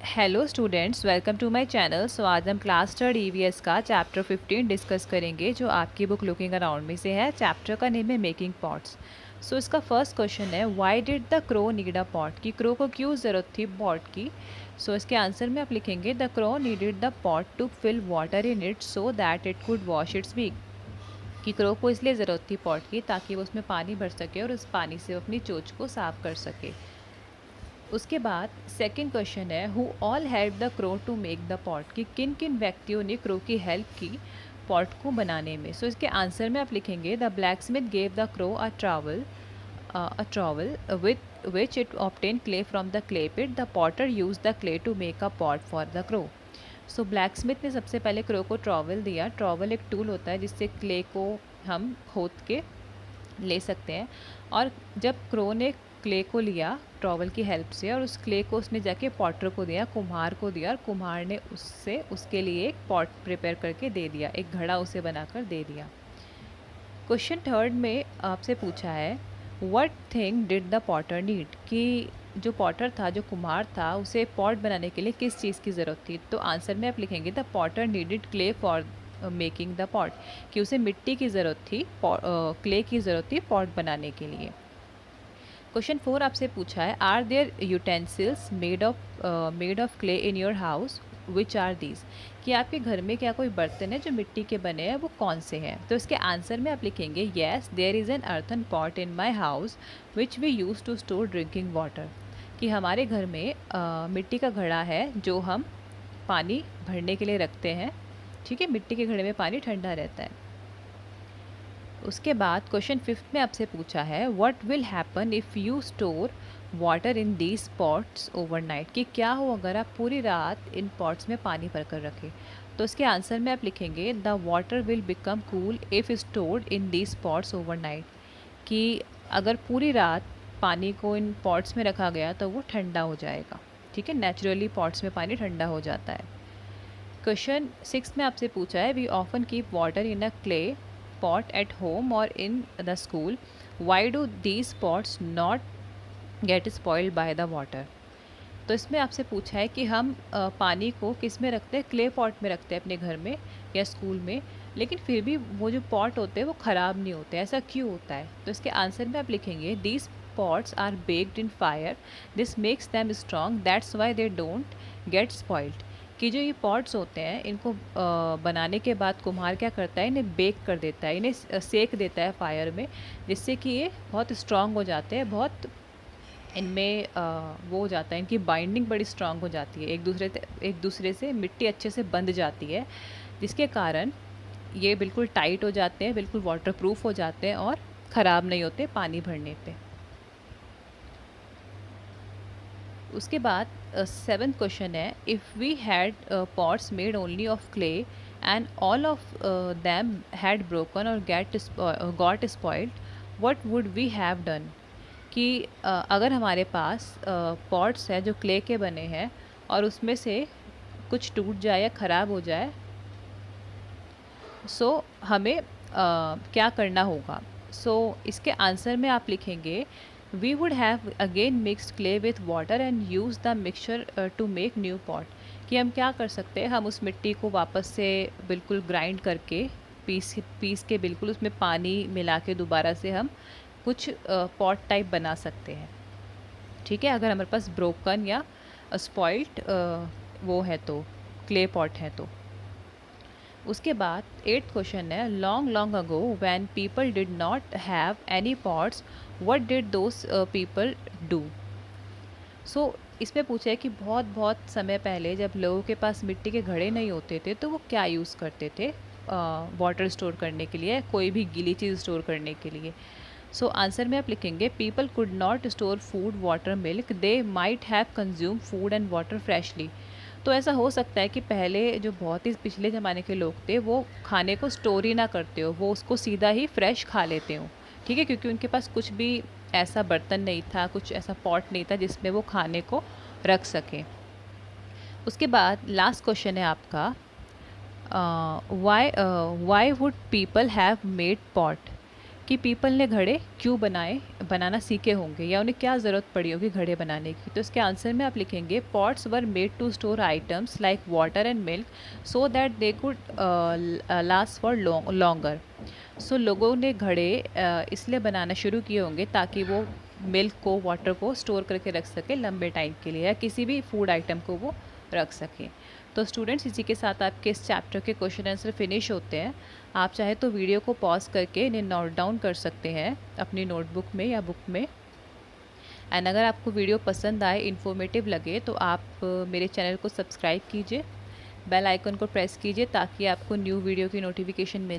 Hello students, welcome to my channel. So आज हम class third EVS का chapter 15 discuss करेंगे, जो आपकी बुक लुकिंग अराउंड में से है। चैप्टर का नेम है मेकिंग पॉट्स। सो इसका फर्स्ट क्वेश्चन है, why did the crow need a pot? कि क्रो को क्यों ज़रूरत थी पॉट की? सो इसके आंसर में आप लिखेंगे, the crow needed the pot to fill water in it so that it could wash its beak. कि क्रो को इसलिए ज़रूरत थी पॉट की ताकि वो उसमें पानी भर सके और उस पानी से वो अपनी चोंच को साफ कर सके। उसके बाद सेकंड क्वेश्चन है, who all help the crow to make the pot? कि किन किन व्यक्तियों ने क्रो की हेल्प की पॉट को बनाने में। सो इसके आंसर में आप लिखेंगे, the black Smith gave the crow a trowel with which it obtained clay from the clay pit. The potter used the clay to make a pot for the crow. So black Smith ने सबसे पहले crow को trowel दिया। Trowel एक tool होता है जिससे clay को हम खोद के ले सकते हैं। और जब क्रो ने क्ले को लिया ट्रॉवल की हेल्प से, और उस क्ले को उसने जाके पॉटर को दिया, कुम्हार को दिया, और कुम्हार ने उससे उसके लिए एक पॉट प्रिपेयर करके दे दिया, एक घड़ा उसे बनाकर दे दिया। क्वेश्चन थर्ड में आपसे पूछा है, what thing did the Potter need? कि जो पॉटर था, जो कुम्हार था, उसे पॉट बनाने के लिए किस चीज़ की ज़रूरत थी? तो आंसर में आप लिखेंगे, the Potter needed clay for making the pot. कि उसे मिट्टी की ज़रूरत थी, क्ले की ज़रूरत थी पॉट बनाने के लिए। क्वेश्चन 4 आपसे पूछा है, are there utensils made of clay in your house, which are these? कि आपके घर में क्या कोई बर्तन है जो मिट्टी के बने हैं, वो कौन से हैं? तो इसके आंसर में आप लिखेंगे, yes there is an earthen pot in my house which we use to store drinking water. कि हमारे घर में मिट्टी का घड़ा है जो हम पानी भरने के लिए रखते हैं। ठीक है, मिट्टी के घड़े में पानी ठंडा रहता है। उसके बाद क्वेश्चन फिफ्थ में आपसे पूछा है, what will happen if you store water in these pots overnight? कि क्या हो अगर आप पूरी रात इन पॉट्स में पानी भर कर रखें? तो इसके आंसर में आप लिखेंगे, the water will become cool if stored in these pots overnight. कि अगर पूरी रात पानी को इन पॉट्स में रखा गया तो वो ठंडा हो जाएगा। ठीक है, नेचुरली पॉट्स में पानी ठंडा हो जाता है। क्वेश्चन सिक्स में आपसे पूछा है, we often keep water in a clay pot at home और in the school, why do these pots not get spoiled by the water? तो इसमें आपसे पूछा है कि हम पानी को किस में रखते हैं? क्ले पॉट में रखते हैं अपने घर में या स्कूल में, लेकिन फिर भी वो जो पॉट होते हैं वो ख़राब नहीं होते। ऐसा क्यों होता है? तो इसके आंसर में आप लिखेंगे, these pots are baked in fire, this makes them strong, that's why they don't get spoiled. कि जो ये पॉट्स होते हैं, इनको बनाने के बाद कुम्हार क्या करता है, इन्हें बेक कर देता है, इन्हें सेक देता है फायर में, जिससे कि ये बहुत स्ट्रॉन्ग हो जाते हैं, बहुत इनमें वो हो जाता है, इनकी बाइंडिंग बड़ी स्ट्रांग हो जाती है, एक दूसरे से मिट्टी अच्छे से बंध जाती है, जिसके कारण ये बिल्कुल टाइट हो जाते हैं, बिल्कुल वाटरप्रूफ हो जाते हैं और ख़राब नहीं होते पानी भरने पे। उसके बाद सेवन्थ क्वेश्चन है, if we had pots made only of clay and all of them had broken और got spoiled, what would we have done? कि अगर हमारे पास पॉट्स हैं जो क्ले के बने हैं और उसमें से कुछ टूट जाए या ख़राब हो जाए, सो हमें क्या करना होगा? सो इसके आंसर में आप लिखेंगे, we would have again mixed clay with water and use the mixture to make new pot. कि हम क्या कर सकते हैं, हम उस मिट्टी को वापस से बिल्कुल ग्राइंड करके पीस पीस के बिल्कुल उसमें पानी मिला के दोबारा से हम कुछ पॉट टाइप बना सकते हैं। ठीक है, अगर हमारे पास ब्रोकन या स्पॉइल्ड वो है तो, क्ले पॉट है तो। उसके बाद एट्थ क्वेश्चन है, long long ago when people did not have any pots, what did those people do? So इसमें पूछा है कि बहुत बहुत समय पहले जब लोगों के पास मिट्टी के घड़े नहीं होते थे तो वो क्या यूज़ करते थे वाटर स्टोर करने के लिए, कोई भी गीली चीज़ स्टोर करने के लिए? सो आंसर में आप लिखेंगे, people could not store food water milk, they might have consume food and water freshly. तो ऐसा हो सकता है कि पहले जो बहुत ही पिछले ज़माने के लोग थे वो खाने को स्टोर ही ना करते हो, वो उसको सीधा ही फ्रेश खा लेते हो। ठीक है, क्योंकि उनके पास कुछ भी ऐसा बर्तन नहीं था, कुछ ऐसा पॉट नहीं था जिसमें वो खाने को रख सकें। उसके बाद लास्ट क्वेश्चन है आपका, why would people have made pot? कि पीपल ने घड़े क्यों बनाना सीखे होंगे या उन्हें क्या ज़रूरत पड़ी होगी घड़े बनाने की। तो इसके आंसर में आप लिखेंगे pots were made to store items like water and milk so that they could last for longer. So लोगों ने घड़े इसलिए बनाना शुरू किए होंगे ताकि वो मिल्क को, वाटर को स्टोर करके रख सके लंबे टाइम के लिए, या किसी भी फूड आइटम को वो रख सके। तो स्टूडेंट्स, इसी के साथ आपके इस चैप्टर के क्वेश्चन आंसर फिनिश होते हैं। आप चाहे तो वीडियो को पॉज करके इन्हें नोट डाउन कर सकते हैं अपनी नोटबुक में या बुक में। एंड अगर आपको वीडियो पसंद आए, इन्फॉर्मेटिव लगे, तो आप मेरे चैनल को सब्सक्राइब कीजिए, बेल आइकन को प्रेस कीजिए ताकि आपको न्यू वीडियो की नोटिफिकेशन मिल